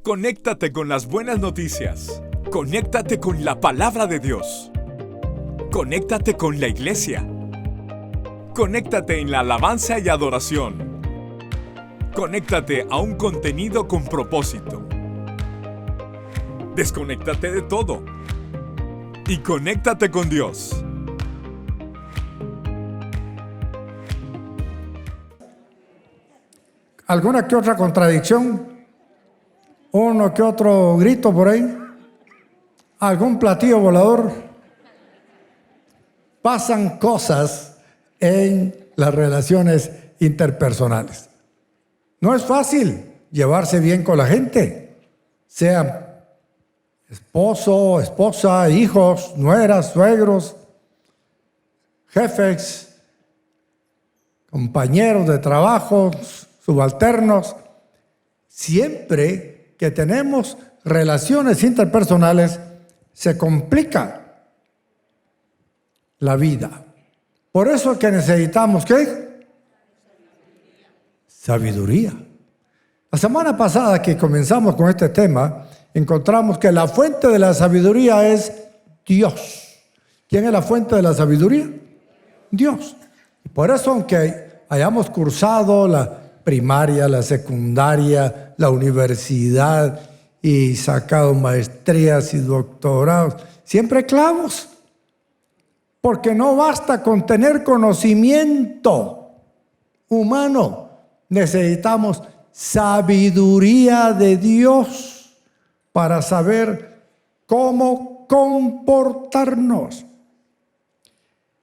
Conéctate con las buenas noticias. Conéctate con la palabra de Dios. Conéctate con la iglesia. Conéctate en la alabanza y adoración. Conéctate a un contenido con propósito. Desconéctate de todo y conéctate con Dios. ¿Alguna que otra contradicción? ¿Uno que otro grito por ahí? ¿Algún platillo volador? Pasan cosas en las relaciones interpersonales. No es fácil llevarse bien con la gente, sea esposo, esposa, hijos, nueras, suegros, jefes, compañeros de trabajo, subalternos. Siempre que tenemos relaciones interpersonales, se complica la vida. Por eso es que necesitamos, ¿qué? Sabiduría. La semana pasada que comenzamos con este tema, encontramos que la fuente de la sabiduría es Dios. ¿Quién es la fuente de la sabiduría? Dios. Por eso, aunque hayamos cursado la primaria, la secundaria, la universidad y sacado maestrías y doctorados, siempre clavos. Porque no basta con tener conocimiento humano. Necesitamos sabiduría de Dios para saber cómo comportarnos.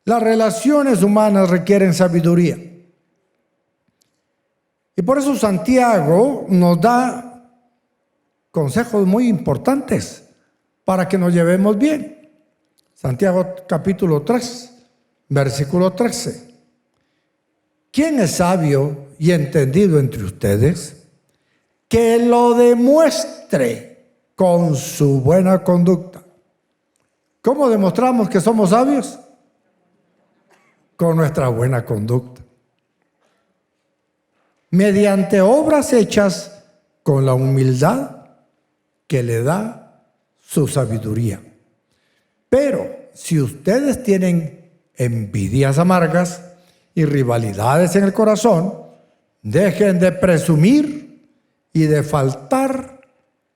Las relaciones humanas requieren sabiduría. Y por eso Santiago nos da consejos muy importantes para que nos llevemos bien. Santiago capítulo 3, versículo 13. ¿Quién es sabio y entendido entre ustedes? Que lo demuestre con su buena conducta. ¿Cómo demostramos que somos sabios? Con nuestra buena conducta. Mediante obras hechas con la humildad que le da su sabiduría. Pero si ustedes tienen envidias amargas y rivalidades en el corazón, dejen de presumir y de faltar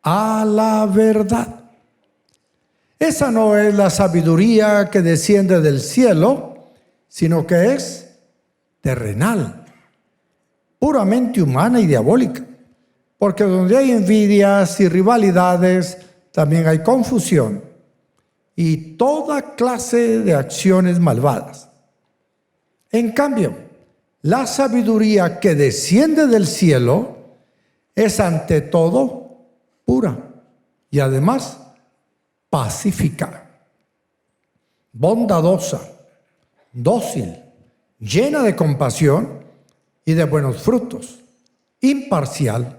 a la verdad. Esa no es la sabiduría que desciende del cielo, sino que es terrenal, puramente humana y diabólica. Porque donde hay envidias y rivalidades, también hay confusión y toda clase de acciones malvadas. En cambio, la sabiduría que desciende del cielo es ante todo pura y además pacífica, bondadosa, dócil, llena de compasión y de buenos frutos, imparcial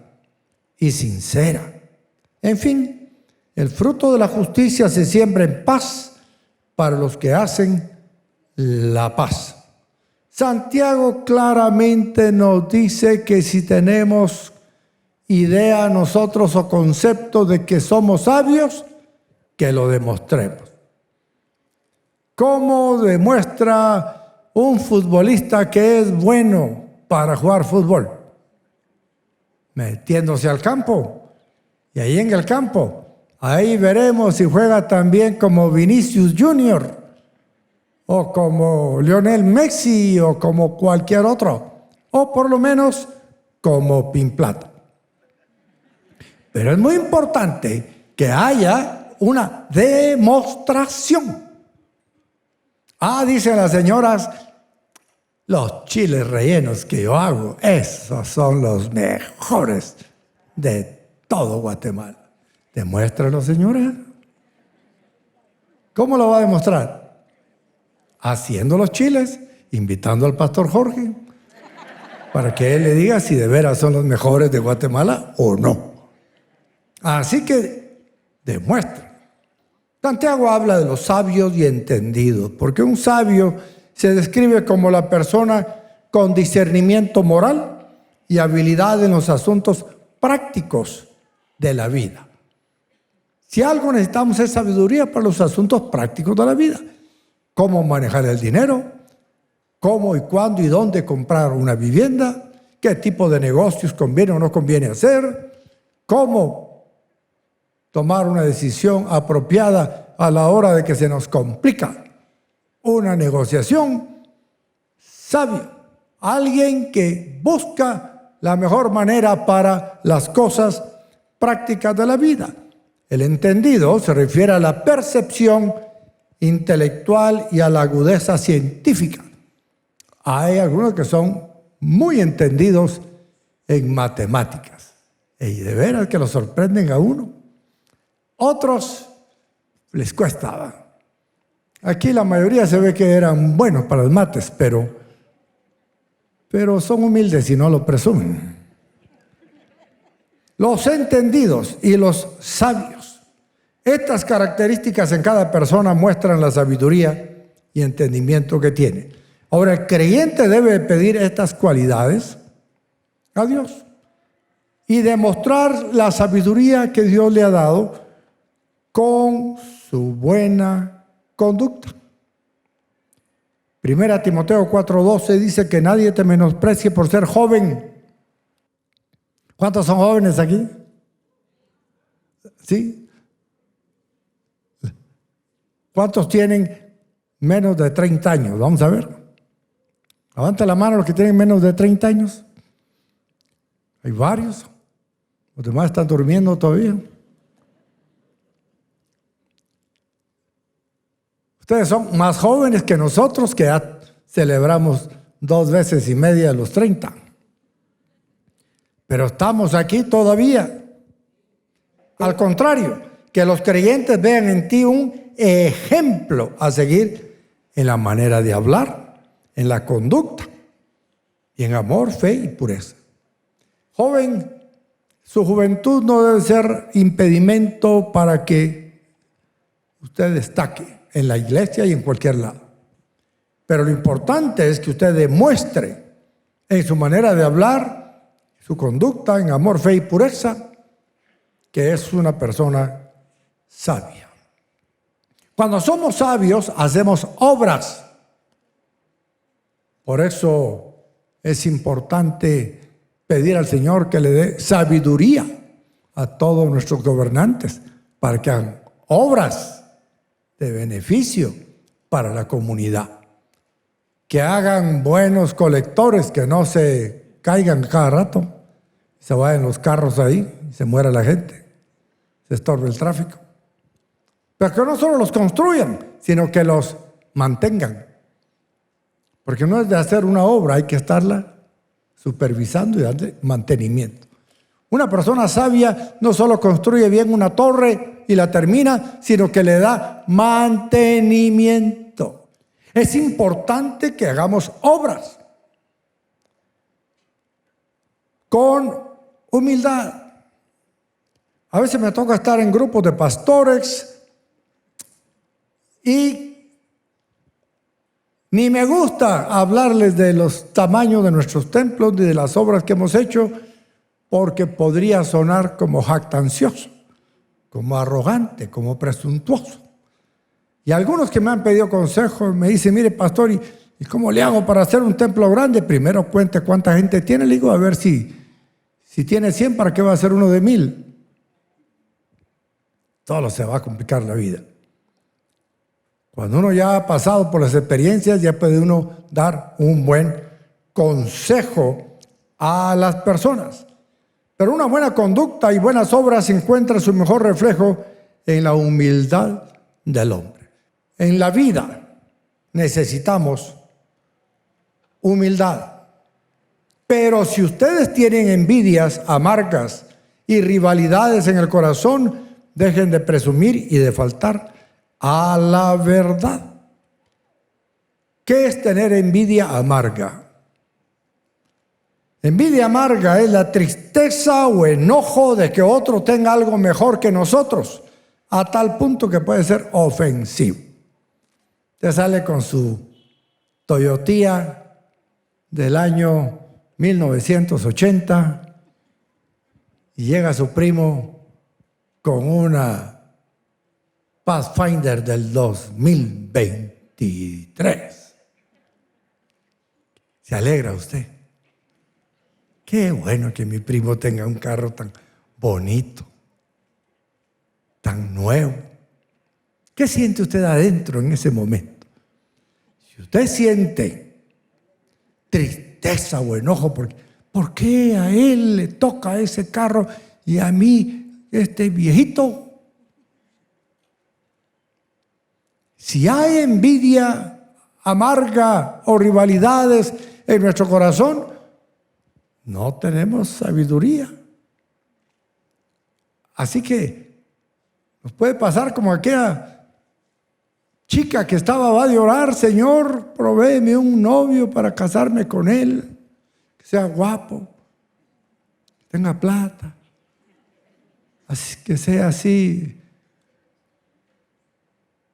y sincera. En fin, el fruto de la justicia se siembra en paz para los que hacen la paz. Santiago claramente nos dice que si tenemos idea nosotros o concepto de que somos sabios, que lo demostremos. ¿Cómo demuestra un futbolista que es bueno para jugar fútbol? Metiéndose al campo. Y ahí en el campo, ahí veremos si juega también como Vinicius Junior, o como Lionel Messi, o como cualquier otro, o por lo menos como Pinplata. Pero es muy importante que haya una demostración. Dicen las señoras, los chiles rellenos que yo hago, esos son los mejores de todo Guatemala. Demuéstralo, señora. ¿Cómo lo va a demostrar? Haciendo los chiles, invitando al pastor Jorge, para que él le diga si de veras son los mejores de Guatemala o no. Así que demuestra. Santiago habla de los sabios y entendidos, porque un sabio se describe como la persona con discernimiento moral y habilidad en los asuntos prácticos de la vida. Si algo necesitamos es sabiduría para los asuntos prácticos de la vida. Cómo manejar el dinero, cómo y cuándo y dónde comprar una vivienda, qué tipo de negocios conviene o no conviene hacer, cómo tomar una decisión apropiada a la hora de que se nos complica una negociación. Sabio, alguien que busca la mejor manera para las cosas prácticas de la vida. El entendido se refiere a la percepción intelectual y a la agudeza científica. Hay algunos que son muy entendidos en matemáticas y de veras que lo sorprenden a uno. Otros les cuesta. Aquí la mayoría se ve que eran buenos para los mates, pero son humildes y no lo presumen. Los entendidos y los sabios. Estas características en cada persona muestran la sabiduría y entendimiento que tiene. Ahora, el creyente debe pedir estas cualidades a Dios y demostrar la sabiduría que Dios le ha dado con su buena conducta. 1 Timoteo 4:12 dice que nadie te menosprecie por ser joven. ¿Cuántos son jóvenes aquí? ¿Sí? ¿Cuántos tienen menos de 30 años? Vamos a ver. Levanta la mano los que tienen menos de 30 años. Hay varios. Los demás están durmiendo todavía. Ustedes son más jóvenes que nosotros, que ya celebramos 2 veces y media los 30. Pero estamos aquí todavía. Al contrario, que los creyentes vean en ti un ejemplo a seguir en la manera de hablar, en la conducta y en amor, fe y pureza. Joven, su juventud no debe ser impedimento para que usted destaque en la iglesia y en cualquier lado. Pero lo importante es que usted demuestre en su manera de hablar, su conducta, en amor, fe y pureza, que es una persona sabia. Cuando somos sabios, hacemos obras. Por eso es importante pedir al Señor que le dé sabiduría a todos nuestros gobernantes para que hagan obras de beneficio para la comunidad. Que hagan buenos colectores, que no se caigan cada rato, se vayan los carros ahí y se muera la gente, se estorbe el tráfico. Pero que no solo los construyan, sino que los mantengan. Porque no es de hacer una obra, hay que estarla supervisando y darle mantenimiento. Una persona sabia no solo construye bien una torre y la termina, sino que le da mantenimiento. Es importante que hagamos obras con humildad. A veces me toca estar en grupos de pastores y ni me gusta hablarles de los tamaños de nuestros templos ni de las obras que hemos hecho, porque podría sonar como jactancioso, como arrogante, como presuntuoso. Y algunos que me han pedido consejos me dicen: mire, pastor, ¿y cómo le hago para hacer un templo grande? Primero cuente cuánta gente tiene. Le digo, a ver si tiene 100, ¿para qué va a hacer uno de 1000? Solo se va a complicar la vida. Cuando uno ya ha pasado por las experiencias, ya puede uno dar un buen consejo a las personas. Pero una buena conducta y buenas obras encuentran su mejor reflejo en la humildad del hombre. En la vida necesitamos humildad. Pero si ustedes tienen envidias amargas y rivalidades en el corazón, dejen de presumir y de faltar a la verdad. ¿Qué es tener envidia amarga? Envidia amarga es la tristeza o enojo de que otro tenga algo mejor que nosotros, a tal punto que puede ser ofensivo. Usted sale con su Toyota del año 1980 y llega su primo con una Pathfinder del 2023. ¿Se alegra usted? Qué bueno que mi primo tenga un carro tan bonito, tan nuevo. ¿Qué siente usted adentro en ese momento? Si usted siente tristeza o enojo, ¿por qué a él le toca ese carro y a mí este viejito? Si hay envidia amarga o rivalidades en nuestro corazón, no tenemos sabiduría. Así que nos puede pasar como aquella chica que va a orar: Señor, provéeme un novio para casarme con él, que sea guapo, que tenga plata, así, que sea así,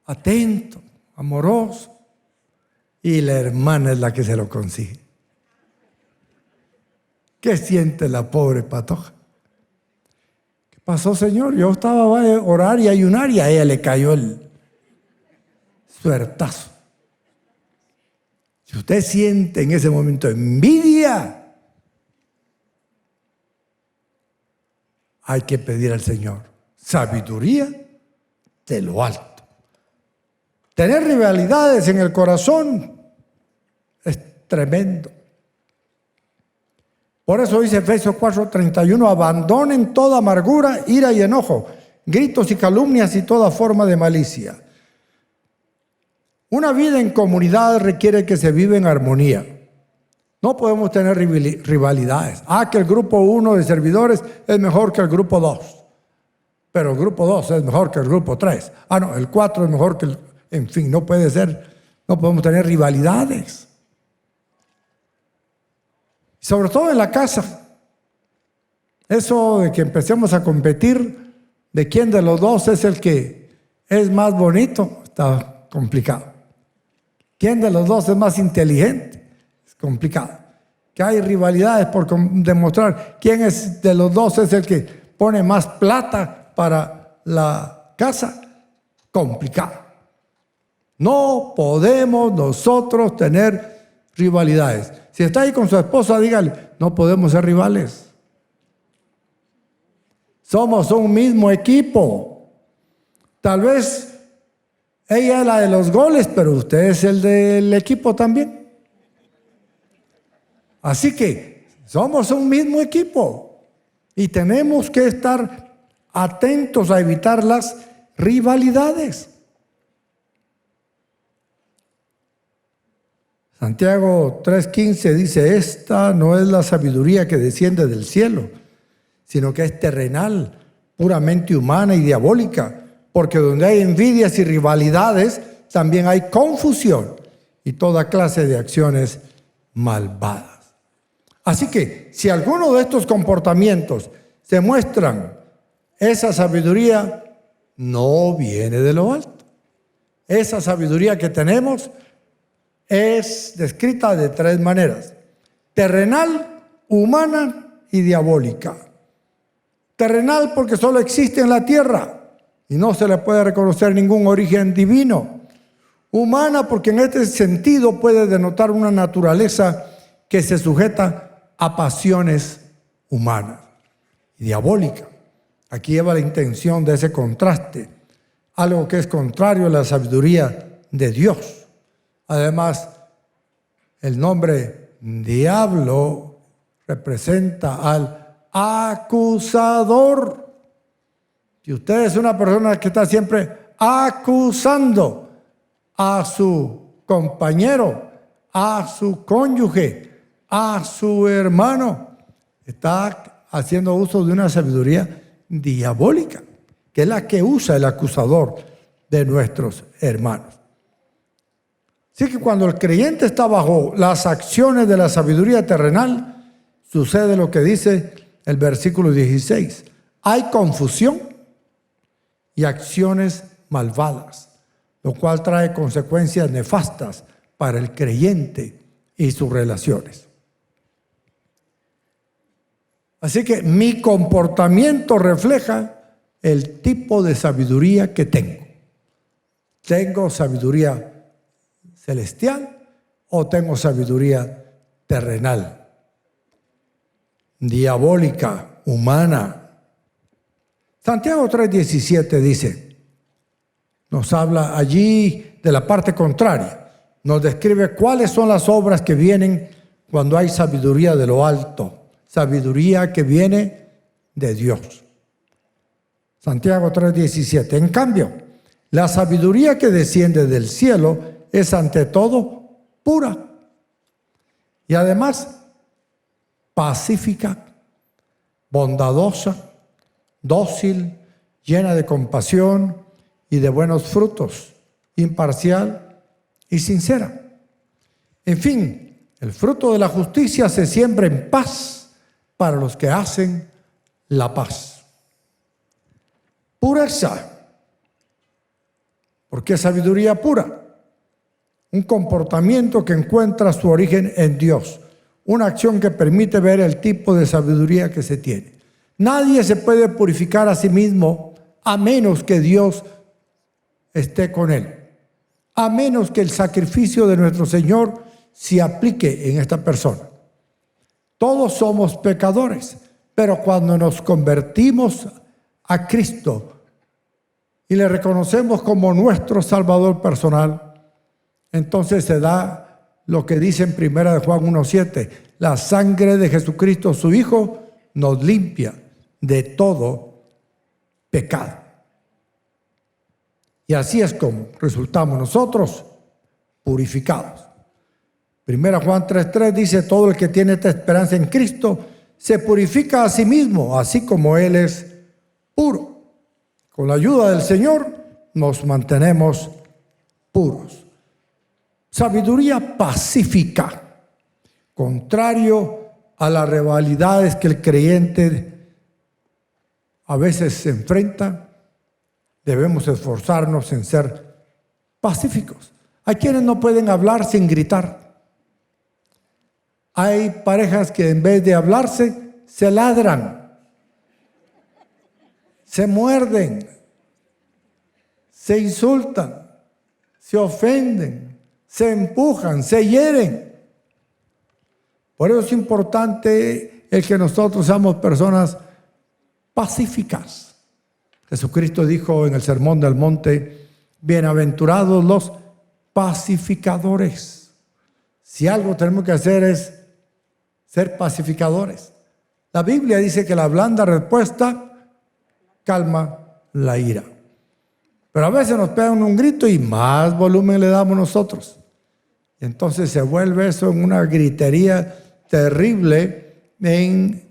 atento, amoroso. Y la hermana es la que se lo consigue. ¿Qué siente la pobre patoja? ¿Qué pasó, Señor? Yo estaba a orar y ayunar y a ella le cayó el suertazo. Si usted siente en ese momento envidia, hay que pedir al Señor sabiduría de lo alto. Tener rivalidades en el corazón es tremendo. Por eso dice Efesios 4:31: abandonen toda amargura, ira y enojo, gritos y calumnias y toda forma de malicia. Una vida en comunidad requiere que se viva en armonía. No podemos tener rivalidades. Que el grupo 1 de servidores es mejor que el grupo 2. Pero el grupo 2 es mejor que el grupo 3. No, el 4 es mejor que el... En fin, no puede ser. No podemos tener rivalidades. Sobre todo en la casa. Eso de que empecemos a competir de quién de los dos es el que es más bonito, está complicado. ¿Quién de los dos es más inteligente? Es complicado. Que hay rivalidades por demostrar quién es de los dos es el que pone más plata para la casa. Complicado. No podemos nosotros tener rivalidades. Si está ahí con su esposa, dígale: no podemos ser rivales. Somos un mismo equipo. Tal vez ella es la de los goles, pero usted es el del equipo también. Así que somos un mismo equipo y tenemos que estar atentos a evitar las rivalidades. Santiago 3:15 dice: esta no es la sabiduría que desciende del cielo, sino que es terrenal, puramente humana y diabólica, porque donde hay envidias y rivalidades, también hay confusión y toda clase de acciones malvadas. Así que, si alguno de estos comportamientos se muestran, esa sabiduría no viene de lo alto. Esa sabiduría que tenemos es descrita de tres maneras: terrenal, humana y diabólica. Terrenal porque solo existe en la tierra y no se le puede reconocer ningún origen divino. Humana porque en este sentido puede denotar una naturaleza que se sujeta a pasiones humanas. Y diabólica, aquí lleva la intención de ese contraste, algo que es contrario a la sabiduría de Dios. Además, el nombre diablo representa al acusador. Si usted es una persona que está siempre acusando a su compañero, a su cónyuge, a su hermano, está haciendo uso de una sabiduría diabólica, que es la que usa el acusador de nuestros hermanos. Así que cuando el creyente está bajo las acciones de la sabiduría terrenal, sucede lo que dice el versículo 16. Hay confusión y acciones malvadas, lo cual trae consecuencias nefastas para el creyente y sus relaciones. Así que mi comportamiento refleja el tipo de sabiduría que tengo. ¿Tengo sabiduría celestial o tengo sabiduría terrenal, diabólica, humana? Santiago 3:17 dice, nos habla allí de la parte contraria, nos describe cuáles son las obras que vienen cuando hay sabiduría de lo alto, sabiduría que viene de Dios. Santiago 3:17, en cambio, la sabiduría que desciende del cielo es ante todo pura y además pacífica, bondadosa, dócil, llena de compasión y de buenos frutos, imparcial y sincera. En fin, el fruto de la justicia se siembra en paz para los que hacen la paz. Pureza. ¿Por qué sabiduría pura? Un comportamiento que encuentra su origen en Dios. Una acción que permite ver el tipo de sabiduría que se tiene. Nadie se puede purificar a sí mismo a menos que Dios esté con él. A menos que el sacrificio de nuestro Señor se aplique en esta persona. Todos somos pecadores, pero cuando nos convertimos a Cristo y le reconocemos como nuestro Salvador personal, entonces se da lo que dice en 1 Juan 1:7, la sangre de Jesucristo, su Hijo, nos limpia de todo pecado. Y así es como resultamos nosotros purificados. 1 Juan 3:3 dice, todo el que tiene esta esperanza en Cristo se purifica a sí mismo, así como Él es puro. Con la ayuda del Señor nos mantenemos puros. Sabiduría pacífica, contrario a las rivalidades que el creyente a veces se enfrenta, debemos esforzarnos en ser pacíficos. Hay quienes no pueden hablar sin gritar. Hay parejas que en vez de hablarse, se ladran, se muerden, se insultan, se ofenden, se empujan, se hieren. Por eso es importante el que nosotros seamos personas pacíficas. Jesucristo dijo en el Sermón del Monte, bienaventurados los pacificadores. Si algo tenemos que hacer es ser pacificadores. La Biblia dice que la blanda respuesta calma la ira. Pero a veces nos pegan un grito y más volumen le damos nosotros. Entonces se vuelve eso en una gritería terrible en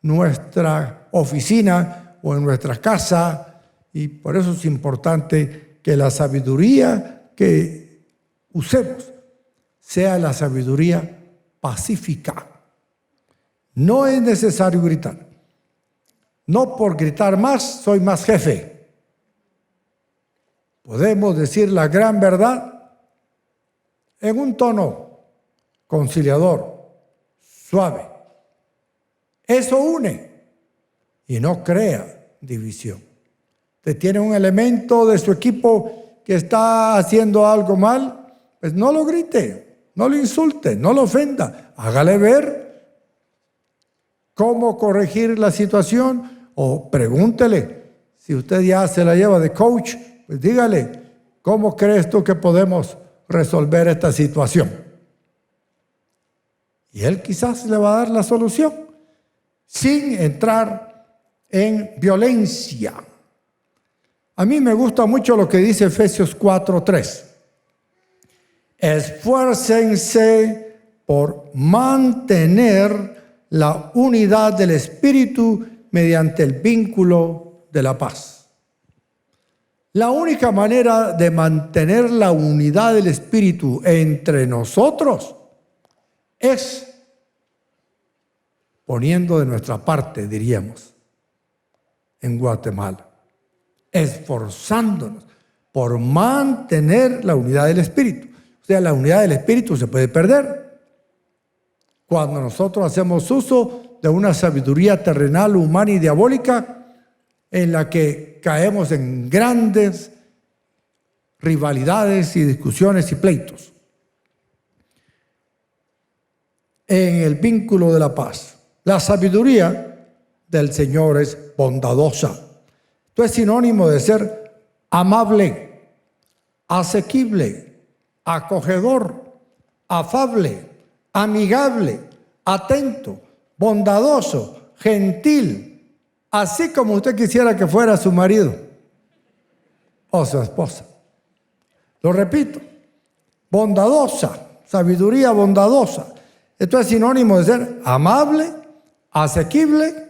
nuestra oficina o en nuestra casa. Y por eso es importante que la sabiduría que usemos sea la sabiduría pacífica. No es necesario gritar. No por gritar más soy más jefe. Podemos decir la gran verdad en un tono conciliador, suave. Eso une y no crea división. Usted tiene un elemento de su equipo que está haciendo algo mal, pues no lo grite, no lo insulte, no lo ofenda. Hágale ver cómo corregir la situación o pregúntele. Si usted ya se la lleva de coach, pues dígale, ¿cómo crees tú que podemos resolver esta situación? Y él quizás le va a dar la solución sin entrar en violencia. A mí me gusta mucho lo que dice Efesios 4:3. Esfuércense por mantener la unidad del Espíritu mediante el vínculo de la paz. La única manera de mantener la unidad del Espíritu entre nosotros es poniendo de nuestra parte, diríamos, en Guatemala, esforzándonos por mantener la unidad del Espíritu. O sea, la unidad del Espíritu se puede perder cuando nosotros hacemos uso de una sabiduría terrenal, humana y diabólica en la que caemos en grandes rivalidades y discusiones y pleitos. En el vínculo de la paz. La sabiduría del Señor es bondadosa. Esto es sinónimo de ser amable, asequible, acogedor, afable, amigable, atento, bondadoso, gentil, así como usted quisiera que fuera su marido o su esposa. Lo repito, bondadosa, sabiduría bondadosa. Esto es sinónimo de ser amable, asequible,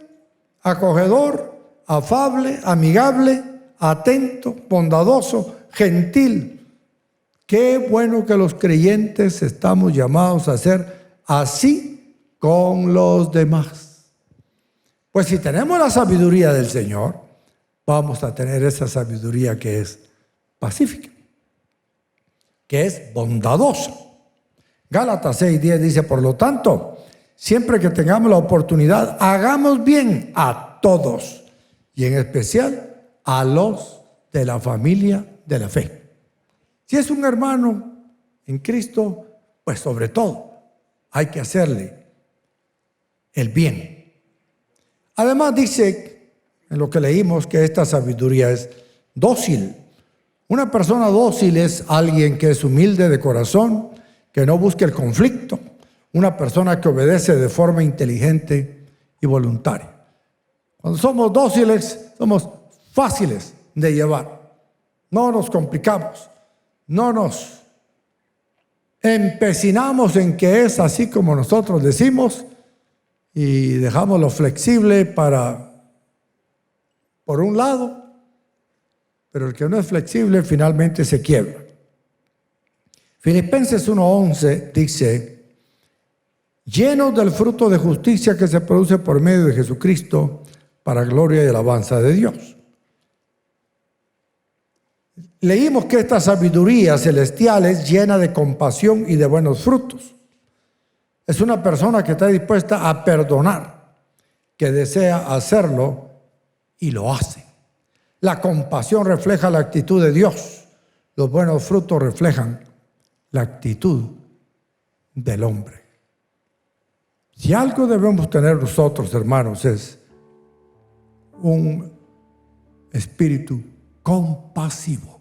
acogedor, afable, amigable, atento, bondadoso, gentil. Qué bueno que los creyentes estamos llamados a ser así con los demás. Pues si tenemos la sabiduría del Señor, vamos a tener esa sabiduría que es pacífica, que es bondadosa. Gálatas 6:10 dice, por lo tanto, siempre que tengamos la oportunidad, hagamos bien a todos, y en especial a los de la familia de la fe. Si es un hermano en Cristo, pues sobre todo hay que hacerle el bien. Además dice, en lo que leímos, que esta sabiduría es dócil. Una persona dócil es alguien que es humilde de corazón, que no busca el conflicto, una persona que obedece de forma inteligente y voluntaria. Cuando somos dóciles, somos fáciles de llevar. No nos complicamos, no nos empecinamos en que es así como nosotros decimos y dejamos lo flexible por un lado, pero el que no es flexible finalmente se quiebra. Filipenses 1:11 dice, llenos del fruto de justicia que se produce por medio de Jesucristo para gloria y alabanza de Dios. Leímos que esta sabiduría celestial es llena de compasión y de buenos frutos. Es una persona que está dispuesta a perdonar, que desea hacerlo y lo hace. La compasión refleja la actitud de Dios. Los buenos frutos reflejan la actitud del hombre. Si algo debemos tener nosotros, hermanos, es un espíritu compasivo.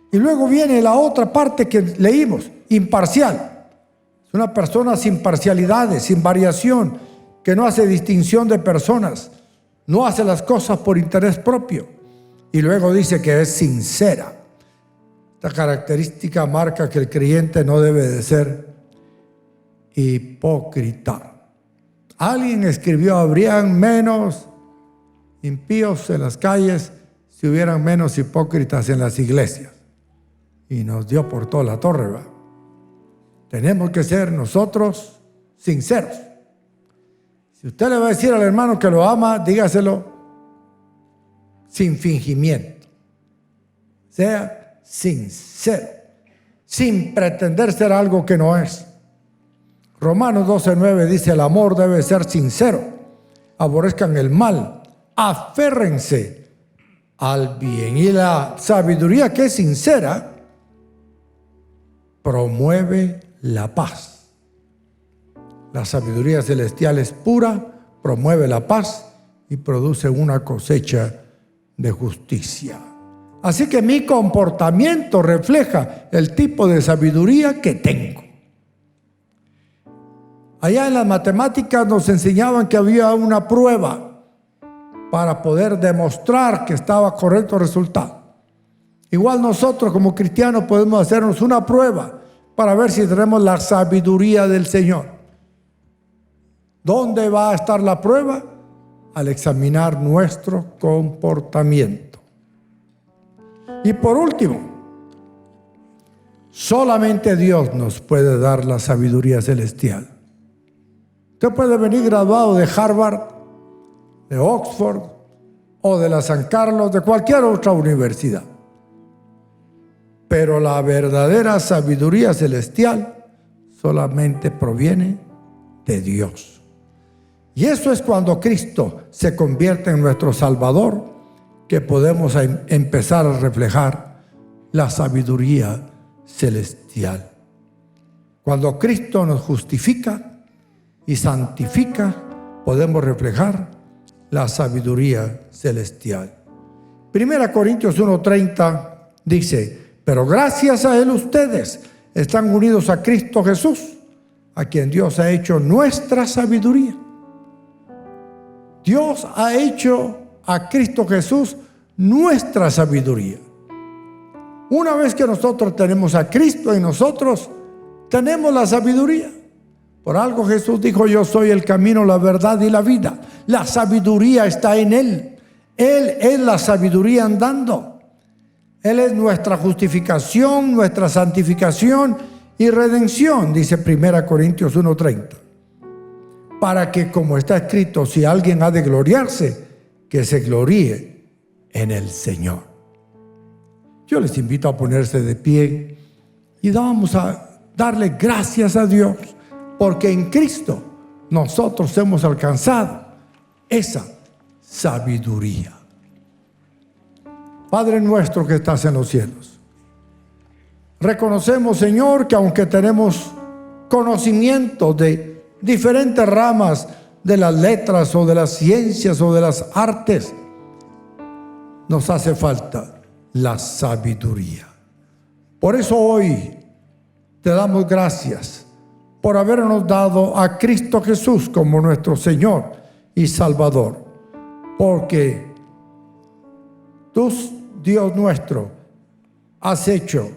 Y luego viene la otra parte que leímos, imparcial. Es una persona sin parcialidades, sin variación, que no hace distinción de personas, no hace las cosas por interés propio. Y luego dice que es sincera. Esta característica marca que el creyente no debe de ser hipócrita. Alguien escribió, habrían menos impíos en las calles si hubieran menos hipócritas en las iglesias. Y nos dio por toda la torre, ¿va? Tenemos que ser nosotros sinceros. Si usted le va a decir al hermano que lo ama, dígaselo sin fingimiento. Sea sincero, sin pretender ser algo que no es. Romanos 12:9 dice, el amor debe ser sincero, aborrezcan el mal, aférrense al bien. Y la sabiduría que es sincera promueve la paz. La sabiduría celestial es pura, promueve la paz y produce una cosecha de justicia. Así que mi comportamiento refleja el tipo de sabiduría que tengo. Allá en las matemáticas nos enseñaban que había una prueba para poder demostrar que estaba correcto el resultado. Igual nosotros como cristianos podemos hacernos una prueba para ver si tenemos la sabiduría del Señor. ¿Dónde va a estar la prueba? Al examinar nuestro comportamiento. Y por último, solamente Dios nos puede dar la sabiduría celestial. Usted puede venir graduado de Harvard, de Oxford o de la San Carlos, de cualquier otra universidad. Pero la verdadera sabiduría celestial solamente proviene de Dios. Y eso es cuando Cristo se convierte en nuestro Salvador que podemos empezar a reflejar la sabiduría celestial. Cuando Cristo nos justifica y santifica, podemos reflejar la sabiduría celestial. 1 Corintios 1:30 dice: pero gracias a Él ustedes están unidos a Cristo Jesús, a quien Dios ha hecho nuestra sabiduría. Dios ha hecho a Cristo Jesús nuestra sabiduría. Una vez que nosotros tenemos a Cristo en nosotros, tenemos la sabiduría. Por algo Jesús dijo: yo soy el camino, la verdad y la vida. La sabiduría está en Él. Él es la sabiduría andando. Él es nuestra justificación, nuestra santificación y redención, dice 1 Corintios 1:30. Para que, como está escrito, si alguien ha de gloriarse, que se gloríe en el Señor. Yo les invito a ponerse de pie y vamos a darle gracias a Dios, porque en Cristo nosotros hemos alcanzado esa sabiduría. Padre nuestro que estás en los cielos, reconocemos, Señor, que aunque tenemos conocimiento de diferentes ramas de las letras o de las ciencias o de las artes, nos hace falta la sabiduría. Por eso hoy te damos gracias por habernos dado a Cristo Jesús como nuestro Señor y Salvador, porque tú, Dios nuestro, has hecho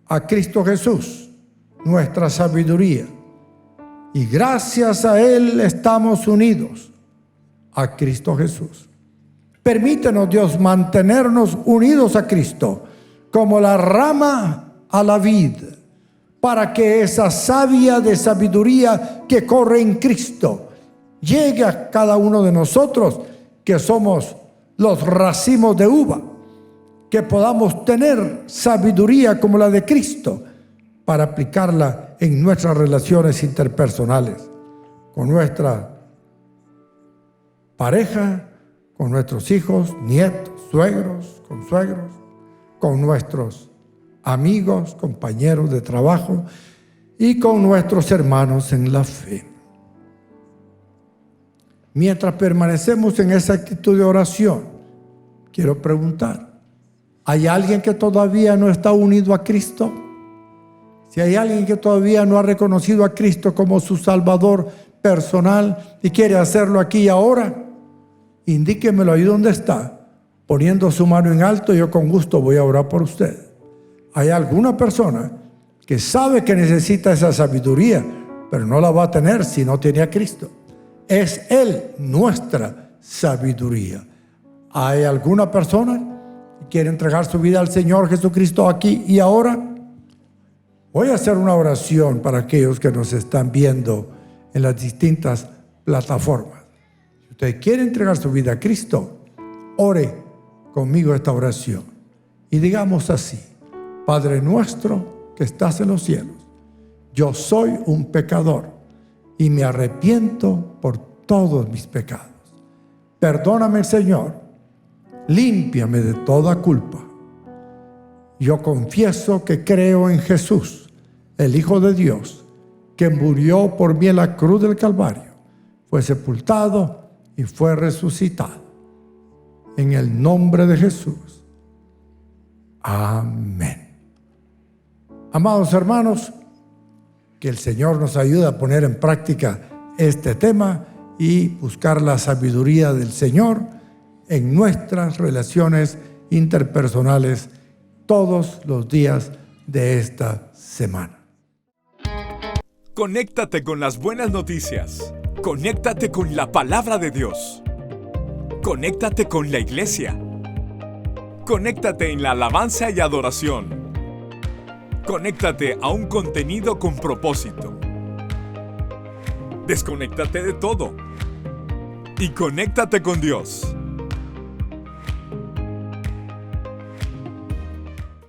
a Cristo Jesús nuestra sabiduría, y gracias a Él estamos unidos a Cristo Jesús. Permítenos, Dios, mantenernos unidos a Cristo como la rama a la vid, para que esa savia de sabiduría que corre en Cristo llegue a cada uno de nosotros, que somos los racimos de uva, que podamos tener sabiduría como la de Cristo para aplicarla en nuestras relaciones interpersonales, con nuestra pareja, con nuestros hijos, nietos, suegros, consuegros, con nuestros amigos, compañeros de trabajo y con nuestros hermanos en la fe. Mientras permanecemos en esa actitud de oración, quiero preguntar: ¿hay alguien que todavía no está unido a Cristo? Si hay alguien que todavía no ha reconocido a Cristo como su Salvador personal y quiere hacerlo aquí y ahora, indíquemelo ahí donde está, poniendo su mano en alto. Yo con gusto voy a orar por usted. ¿Hay alguna persona que sabe que necesita esa sabiduría, pero no la va a tener si no tiene a Cristo? Es Él nuestra sabiduría. ¿Hay alguna persona que quiere entregar su vida al Señor Jesucristo aquí y ahora? Voy a hacer una oración para aquellos que nos están viendo en las distintas plataformas. Si usted quiere entregar su vida a Cristo, ore conmigo esta oración y digamos así: Padre nuestro que estás en los cielos, yo soy un pecador y me arrepiento por todos mis pecados. Perdóname, Señor, límpiame de toda culpa. Yo confieso que creo en Jesús, el Hijo de Dios, que murió por mí en la cruz del Calvario, fue sepultado y fue resucitado. En el nombre de Jesús. Amén. Amados hermanos, que el Señor nos ayude a poner en práctica este tema y buscar la sabiduría del Señor en nuestras relaciones interpersonales todos los días de esta semana. Conéctate con las buenas noticias. Conéctate con la palabra de Dios. Conéctate con la iglesia. Conéctate en la alabanza y adoración. Conéctate a un contenido con propósito. Desconéctate de todo y conéctate con Dios.